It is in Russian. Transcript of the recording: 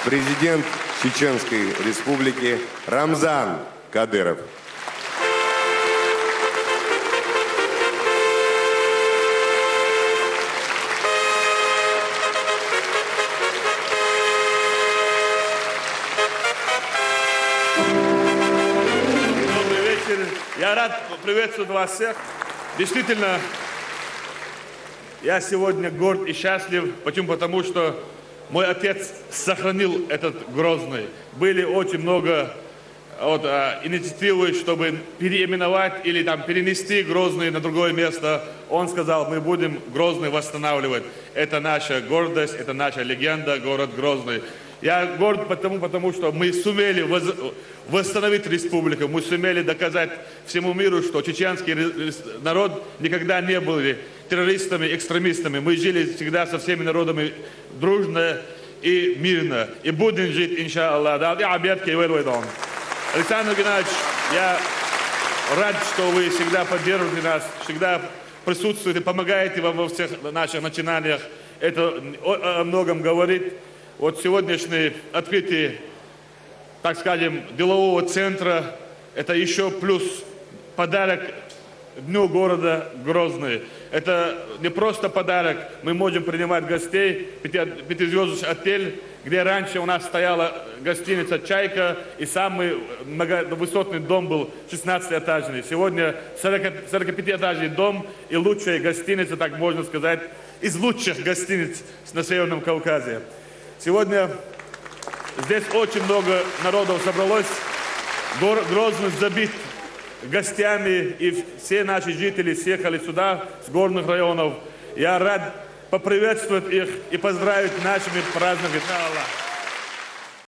президент Чеченской Республики Рамзан Кадыров. Добрый вечер. Я рад приветствовать вас всех. Действительно, я сегодня горд и счастлив, потому что мой отец сохранил этот Грозный. Были очень много инициативы, чтобы переименовать или перенести Грозный на другое место. Он сказал, мы будем Грозный восстанавливать. Это наша гордость, это наша легенда, город Грозный. Я горд потому что мы сумели восстановить республику, мы сумели доказать всему миру, что чеченский народ никогда не был террористами, экстремистами. Мы жили всегда со всеми народами дружно и мирно. И будем жить, иншаллах. Александр Геннадьевич, я рад, что вы всегда поддерживаете нас, всегда присутствуете, помогаете во всех наших начинаниях. Это о многом говорит. Вот сегодняшнее открытие, так скажем, делового центра, это еще плюс подарок Дню города Грозный. Это не просто подарок, мы можем принимать гостей, пятизвездочный отель, где раньше у нас стояла гостиница «Чайка», и самый высотный дом был 16-этажный. Сегодня 45-этажный дом и лучшая гостиница, так можно сказать, из лучших гостиниц на Северном Кавказе. Сегодня здесь очень много народов собралось, Грозный забит гостями, и все наши жители съехали сюда с горных районов. Я рад поприветствовать их и поздравить нашими праздниками.